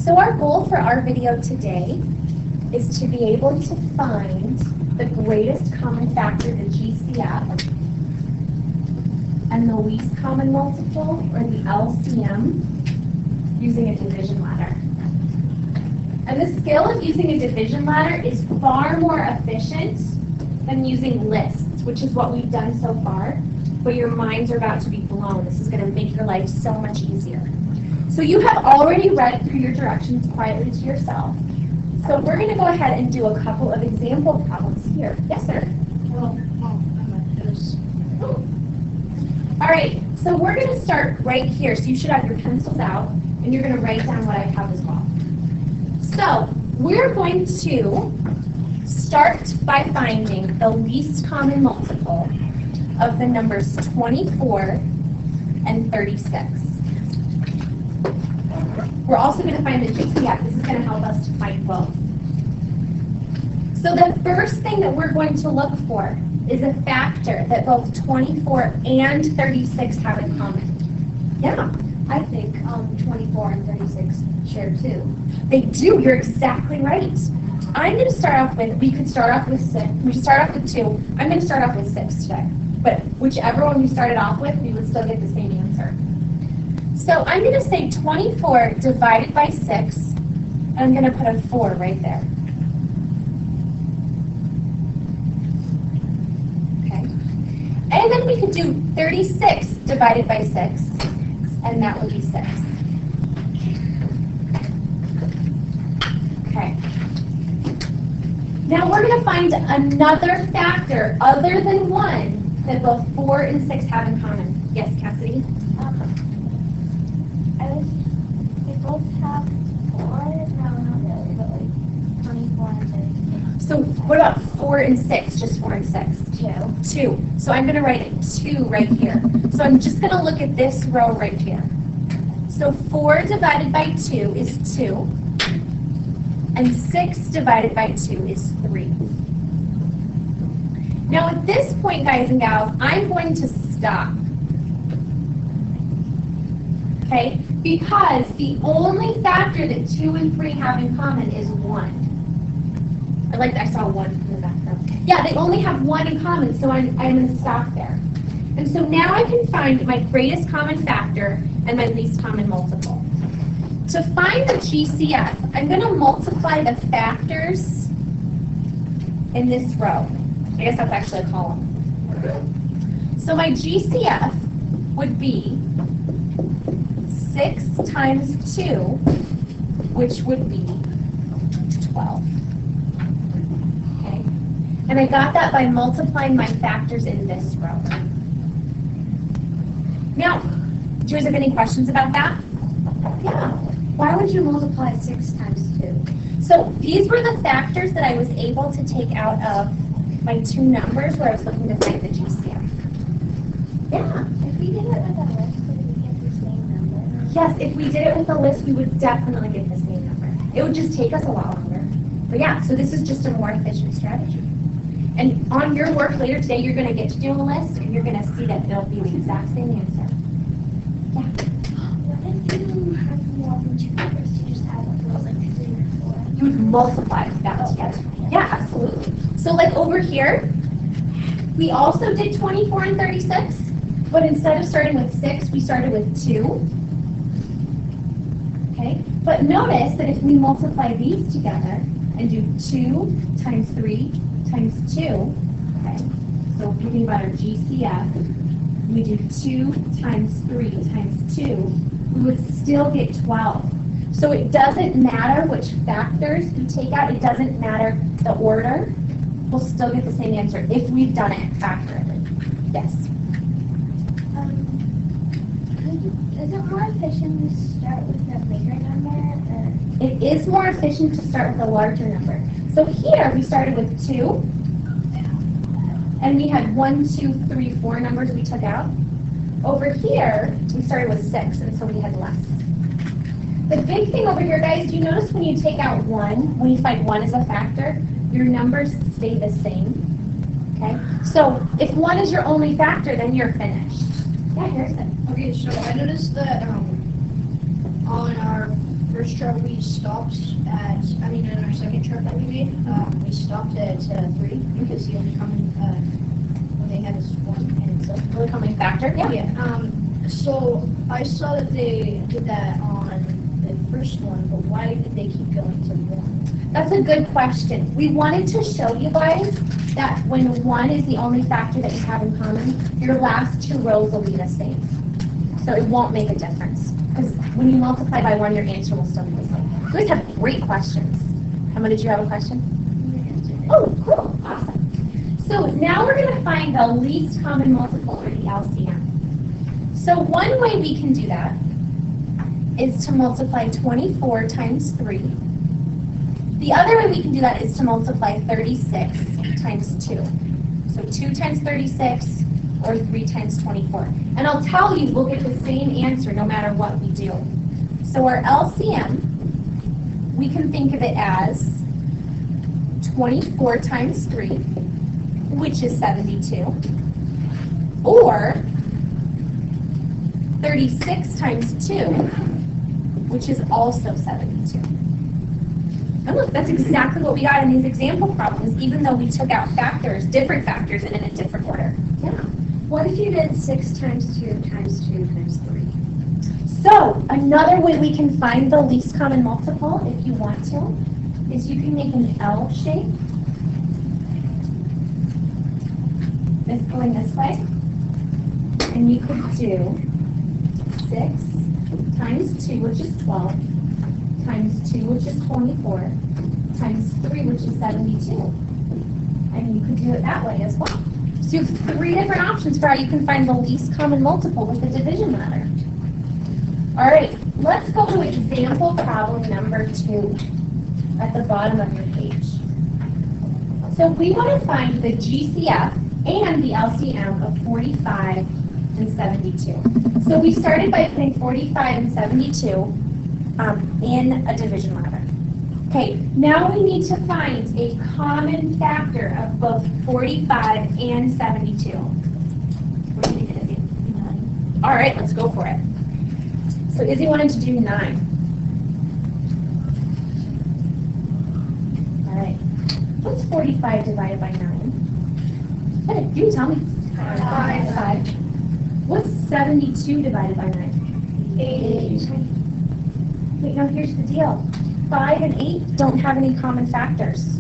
So our goal for our video today is to be able to find the greatest common factor, the GCF, and the least common multiple, or the LCM, using a division ladder. And the skill of using a division ladder is far more efficient than using lists, which is what we've done so far, but your minds are about to be blown. This is going to make your life so much easier. So you have already read through your directions quietly to yourself. So we're going to go ahead and do a couple of example problems here. Yes, sir? All right, so we're going to start right here. So you should have your pencils out, and you're going to write down what I have as well. So we're going to start by finding the least common multiple of the numbers 24 and 36. We're also going to find the GCF. This is going to help us to find both. So the first thing that we're going to look for is a factor that both 24 and 36 have in common. Yeah. I think 24 and 36 share 2. They do. You're exactly right. I'm going to start off with, we could start off with 6. We could start off with 2. I'm going to start off with 6 today. But whichever one we started off with, we would still get the same answer. So I'm going to say 24 divided by 6, and I'm going to put a 4 right there. Okay. And then we could do 36 divided by 6, and that would be 6. Okay. Now we're going to find another factor other than 1 that both 4 and 6 have in common. Yes, Cassidy? They both have 4, no, not really, but like 24 and 36. So what about 4 and 6? Just 4 and 6? 2. So I'm going to write 2 right here. So I'm just going to look at this row right here. So 4 divided by 2 is 2, and 6 divided by 2 is 3. Now at this point, guys and gals, I'm going to stop. Okay? Because the only factor that 2 and 3 have in common is 1. I saw 1 in the background. Yeah, they only have 1 in common, so I'm going to stop there. And so now I can find my greatest common factor and my least common multiple. To find the GCF, I'm going to multiply the factors in this row. I guess that's actually a column. So my GCF would be 6 times 2, which would be 12. Okay? And I got that by multiplying my factors in this row. Now, do you guys have any questions about that? Yeah. Why would you multiply 6 times 2? So these were the factors that I was able to take out of my 2 numbers where I was looking to find the GCF. Yeah. If we did it with a list, would we get the same number? Yes, if we did it with a list, we would definitely get the same number. It would just take us a while longer. But yeah, so this is just a more efficient strategy. And on your work later today, you're going to get to do a list, and you're going to see that they'll be the exact same answer. Yeah. What if you have more than 2 numbers to just add up those like 3 or 4? You would multiply that together. Yeah, absolutely. So like over here, we also did 24 and 36, but instead of starting with 6, we started with 2. Okay, but notice that if we multiply these together and do 2 times 3 times 2, okay, so thinking about our GCF, we do 2 times 3 times 2, we would still get 12. So it doesn't matter which factors you take out, it doesn't matter the order, we'll still get the same answer if we've done it accurately. Yes? Is it more efficient to start with a bigger number? Or? It is more efficient to start with a larger number. So here we started with 2, and we had 1, 2, 3, 4 numbers we took out. Over here, we started with 6, and so we had less. The big thing over here, guys, do you notice when you take out 1, when you find 1 as a factor, your numbers stay the same? Okay? So if 1 is your only factor, then you're finished. Yeah, Harrison. Okay, so I noticed that on our first chart we stopped at, in our second chart that we made, we stopped at 3 because the only common what they had is 1, and so The common factor? Yeah. So I saw that they did that on the first one, but why did they keep going to 1? That's a good question. We wanted to show you guys that when 1 is the only factor that you have in common, your last 2 rows will be the same. So it won't make a difference. Because when you multiply by 1, your answer will still be the same. You guys have great questions. Emma, did you have a question? Oh, cool. Awesome. So now we're going to find the least common multiple, or the LCM. So one way we can do that is to multiply 24 times 3. The other way we can do that is to multiply 36 times 2. So 2 times 36 or 3 times 24. And I'll tell you, we'll get the same answer no matter what we do. So our LCM, we can think of it as 24 times 3, which is 72, or 36 times 2, which is also 72. And look, that's exactly what we got in these example problems, even though we took out factors, different factors, and in a different order. Yeah. What if you did 6 times 2 times 2 times 3? So, another way we can find the least common multiple, if you want to, is you can make an L shape. It's going this way. And you could do 6 times 2, which is 12, times 2, which is 24, times 3, which is 72. And you could do it that way as well. So you have 3 different options for how you can find the least common multiple with the division ladder. All right, let's go to example problem number 2 at the bottom of your page. So we want to find the GCF and the LCM of 45 and 72. So we started by putting 45 and 72 in a division ladder. Okay, now we need to find a common factor of both 45 and 72. What do you think it is? 9. All right, let's go for it. So Izzy wanted to do 9. All right. What's 45 divided by 9? Hey, you tell me. 5. What's 72 divided by 9? 8. Wait, no, here's the deal. 5 and 8 don't have any common factors,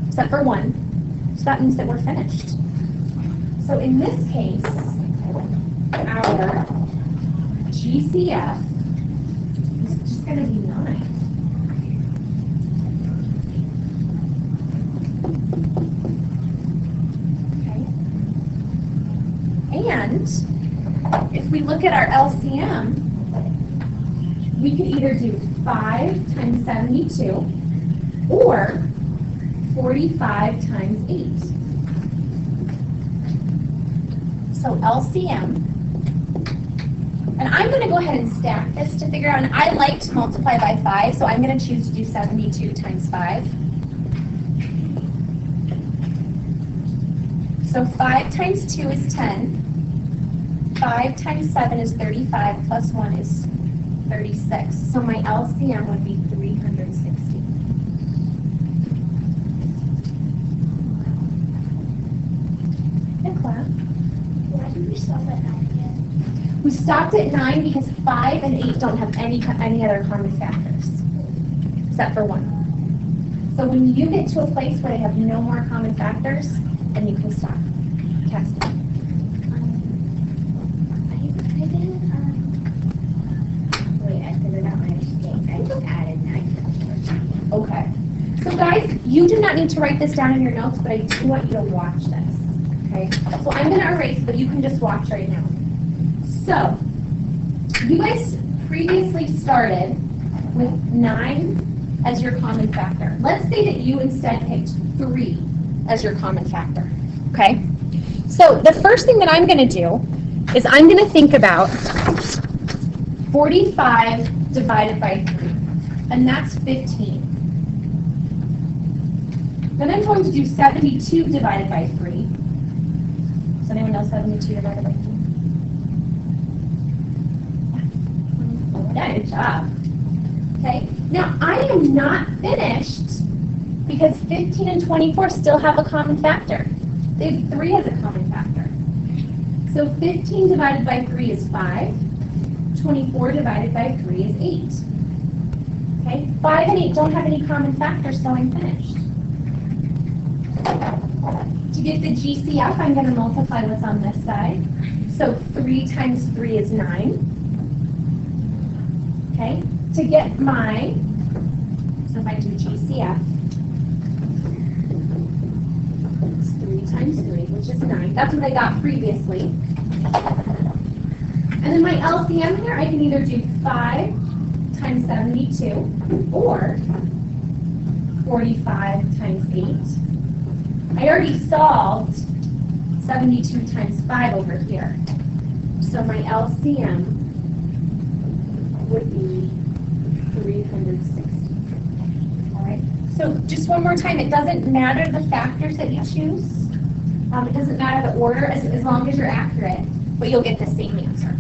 except for 1. So that means that we're finished. So in this case, our GCF is just going to be 9. Okay. And if we look at our LCM, we could either do 5 times 72 or 45 times 8. So LCM, and I'm going to go ahead and stack this to figure out, and I like to multiply by 5, so I'm going to choose to do 72 times 5. So 5 times 2 is 10. 5 times 7 is 35, plus 1 is 36. So my LCM would be 360. Good clap. Why did we stop at 9 again? We stopped at 9 because 5 and 8 don't have any other common factors, except for 1. So when you get to a place where they have no more common factors, then you can stop. Test it. Okay. So guys, you do not need to write this down in your notes, but I do want you to watch this. Okay? So I'm going to erase, but you can just watch right now. So, you guys previously started with 9 as your common factor. Let's say that you instead picked 3 as your common factor. Okay? So, the first thing that I'm going to do is I'm going to think about 45 divided by 3, and that's 15. Then I'm going to do 72 divided by 3. Does anyone know 72 divided by 3? Yeah, good job. Okay, Now, I am not finished because 15 and 24 still have a common factor. They have 3 as a common factor. So 15 divided by 3 is 5. 24 divided by 3 is 8. Okay, 5 and 8 don't have any common factors, so I'm finished. To get the GCF, I'm going to multiply what's on this side. So 3 times 3 is 9. Okay, to get my, so if I do GCF, it's 3 times 3, which is 9. That's what I got previously. And then my LCM here, I can either do 5 times 72 or 45 times 8. I already solved 72 times 5 over here. So my LCM would be 360. All right. So just one more time, it doesn't matter the factors that you choose. It doesn't matter the order as long as you're accurate, but you'll get the same answer.